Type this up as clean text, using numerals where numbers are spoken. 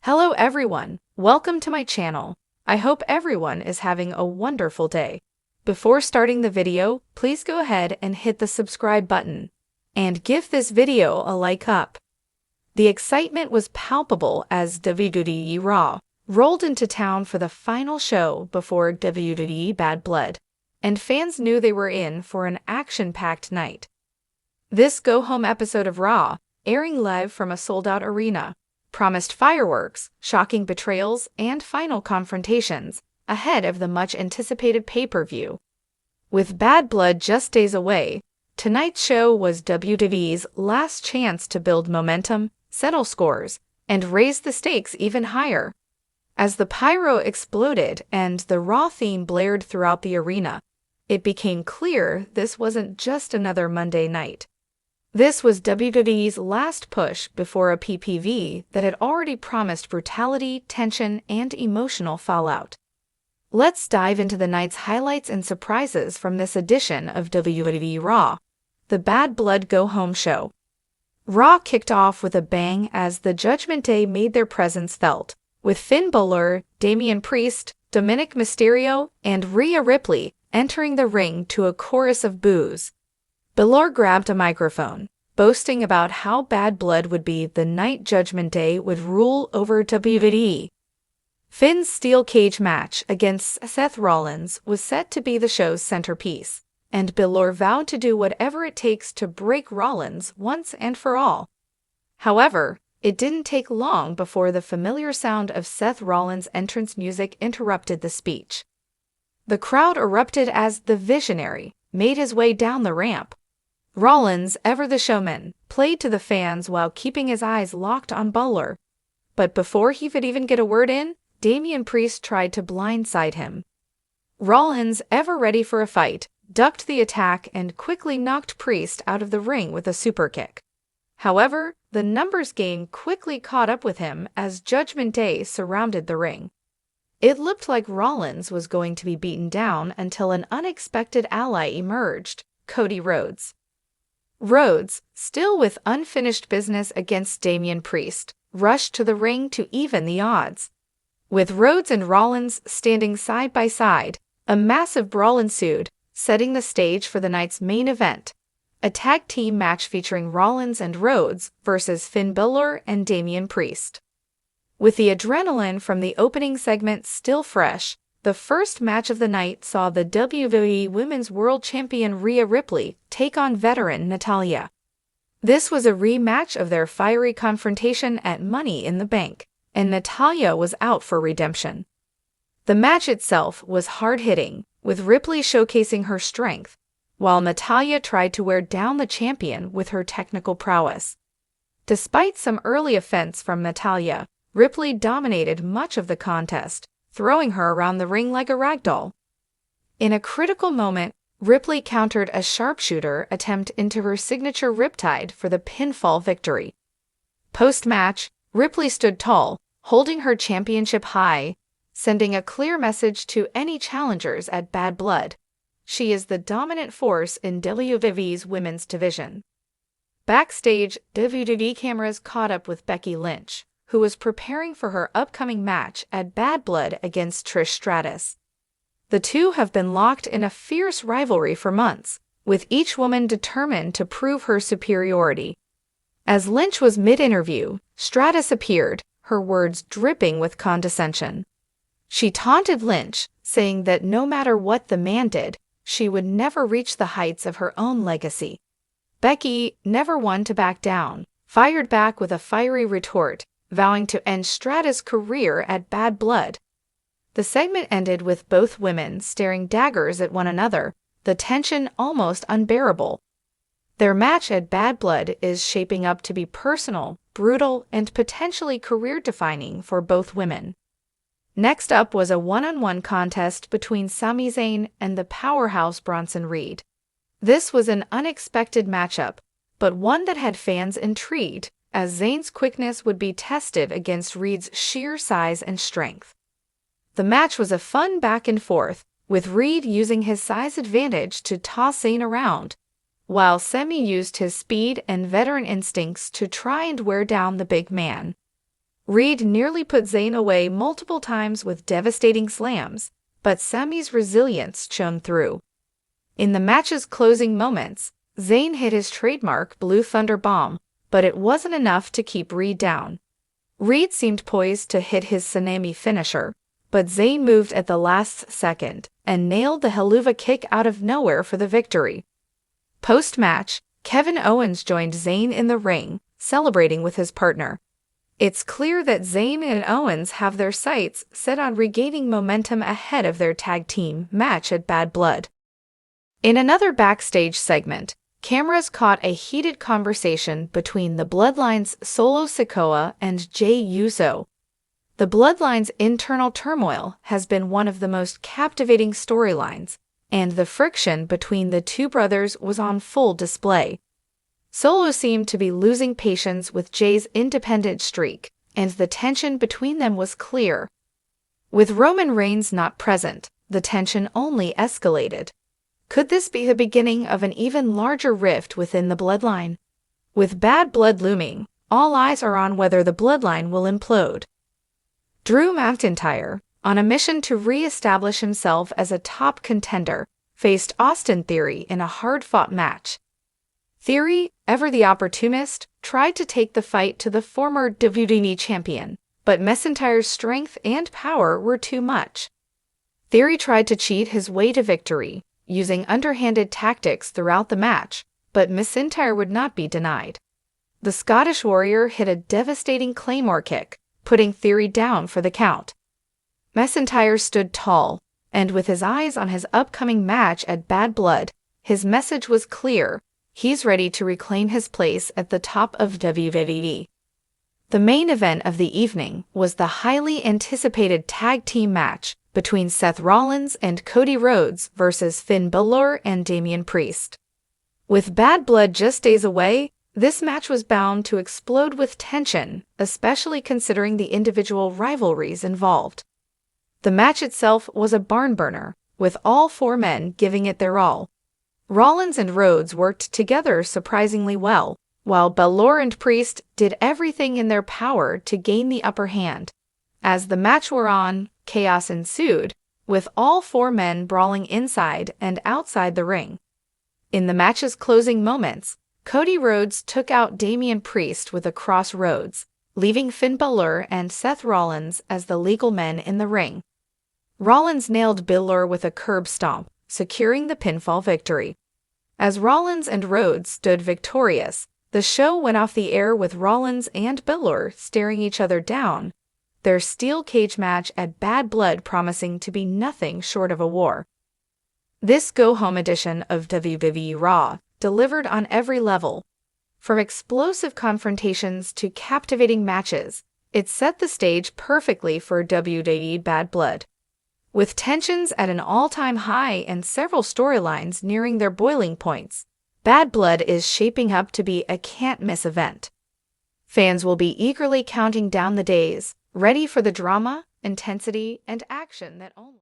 Hello everyone, welcome to my channel. I hope everyone is having a wonderful day. Before starting the video, please go ahead and hit the subscribe button and give this video a like up. The excitement was palpable as WWE Raw rolled into town for the final show before WWE Bad Blood, and fans knew they were in for an action-packed night. This go-home episode of Raw, airing live from a sold-out arena, promised fireworks, shocking betrayals, and final confrontations ahead of the much-anticipated pay-per-view. With Bad Blood just days away, tonight's show was WWE's last chance to build momentum, settle scores, and raise the stakes even higher. As the pyro exploded and the Raw theme blared throughout the arena, it became clear this wasn't just another Monday night. This was WWE's last push before a PPV that had already promised brutality, tension, and emotional fallout. Let's dive into the night's highlights and surprises from this edition of WWE Raw, the Bad Blood Go-Home Show. Raw kicked off with a bang as the Judgment Day made their presence felt, with Finn Balor, Damian Priest, Dominic Mysterio, and Rhea Ripley entering the ring to a chorus of boos. Balor grabbed a microphone, boasting about how Bad Blood would be the night Judgment Day would rule over WWE. Finn's steel cage match against Seth Rollins was set to be the show's centerpiece, and Balor vowed to do whatever it takes to break Rollins once and for all. However, it didn't take long before the familiar sound of Seth Rollins' entrance music interrupted the speech. The crowd erupted as the Visionary made his way down the ramp. Rollins, ever the showman, played to the fans while keeping his eyes locked on Balor. But before he could even get a word in, Damian Priest tried to blindside him. Rollins, ever ready for a fight, ducked the attack and quickly knocked Priest out of the ring with a superkick. However, the numbers game quickly caught up with him as Judgment Day surrounded the ring. It looked like Rollins was going to be beaten down until an unexpected ally emerged, Cody Rhodes. Rhodes, still with unfinished business against Damian Priest, rushed to the ring to even the odds. With Rhodes and Rollins standing side by side, a massive brawl ensued, setting the stage for the night's main event, a tag team match featuring Rollins and Rhodes versus Finn Balor and Damian Priest. With the adrenaline from the opening segment still fresh, the first match of the night saw the WWE Women's World Champion Rhea Ripley take on veteran Natalya. This was a rematch of their fiery confrontation at Money in the Bank, and Natalya was out for redemption. The match itself was hard-hitting, with Ripley showcasing her strength, while Natalya tried to wear down the champion with her technical prowess. Despite some early offense from Natalya, Ripley dominated much of the contest, throwing her around the ring like a ragdoll. In a critical moment, Ripley countered a sharpshooter attempt into her signature riptide for the pinfall victory. Post-match, Ripley stood tall, holding her championship high, sending a clear message to any challengers at Bad Blood. She is the dominant force in WWE's women's division. Backstage, WWE cameras caught up with Becky Lynch, who was preparing for her upcoming match at Bad Blood against Trish Stratus. The two have been locked in a fierce rivalry for months, with each woman determined to prove her superiority. As Lynch was mid-interview, Stratus appeared, her words dripping with condescension. She taunted Lynch, saying that no matter what the man did, she would never reach the heights of her own legacy. Becky, never one to back down, fired back with a fiery retort, vowing to end Stratus' career at Bad Blood. The segment ended with both women staring daggers at one another, the tension almost unbearable. Their match at Bad Blood is shaping up to be personal, brutal, and potentially career-defining for both women. Next up was a one-on-one contest between Sami Zayn and the powerhouse Bronson Reed. This was an unexpected matchup, but one that had fans intrigued, as Zayn's quickness would be tested against Reed's sheer size and strength. The match was a fun back and forth, with Reed using his size advantage to toss Zayn around, while Sami used his speed and veteran instincts to try and wear down the big man. Reed nearly put Zayn away multiple times with devastating slams, but Sami's resilience shone through. In the match's closing moments, Zayn hit his trademark Blue Thunder Bomb, but it wasn't enough to keep Reed down. Reed seemed poised to hit his tsunami finisher, but Zayn moved at the last second and nailed the Helluva Kick out of nowhere for the victory. Post-match, Kevin Owens joined Zayn in the ring, celebrating with his partner. It's clear that Zayn and Owens have their sights set on regaining momentum ahead of their tag team match at Bad Blood. In another backstage segment, cameras caught a heated conversation between the Bloodline's Solo Sikoa and Jey Uso. The Bloodline's internal turmoil has been one of the most captivating storylines, and the friction between the two brothers was on full display. Solo seemed to be losing patience with Jey's independent streak, and the tension between them was clear. With Roman Reigns not present, the tension only escalated. Could this be the beginning of an even larger rift within the Bloodline? With Bad Blood looming, all eyes are on whether the Bloodline will implode. Drew McIntyre, on a mission to re-establish himself as a top contender, faced Austin Theory in a hard-fought match. Theory, ever the opportunist, tried to take the fight to the former WWE champion, but McIntyre's strength and power were too much. Theory tried to cheat his way to victory, using underhanded tactics throughout the match, but McIntyre would not be denied. The Scottish Warrior hit a devastating Claymore kick, putting Theory down for the count. McIntyre stood tall, and with his eyes on his upcoming match at Bad Blood, his message was clear: he's ready to reclaim his place at the top of WWE. The main event of the evening was the highly anticipated tag team match between Seth Rollins and Cody Rhodes versus Finn Balor and Damian Priest. With Bad Blood just days away, this match was bound to explode with tension, especially considering the individual rivalries involved. The match itself was a barn burner, with all four men giving it their all. Rollins and Rhodes worked together surprisingly well, while Balor and Priest did everything in their power to gain the upper hand. As the match wore on, chaos ensued, with all four men brawling inside and outside the ring. In the match's closing moments, Cody Rhodes took out Damian Priest with a crossroads, leaving Finn Balor and Seth Rollins as the legal men in the ring. Rollins nailed Balor with a curb stomp, securing the pinfall victory. As Rollins and Rhodes stood victorious, the show went off the air with Rollins and Balor staring each other down, their steel cage match at Bad Blood promising to be nothing short of a war. This go-home edition of WWE Raw delivered on every level. From explosive confrontations to captivating matches, it set the stage perfectly for WWE Bad Blood. With tensions at an all-time high and several storylines nearing their boiling points, Bad Blood is shaping up to be a can't-miss event. Fans will be eagerly counting down the days, ready for the drama, intensity, and action that only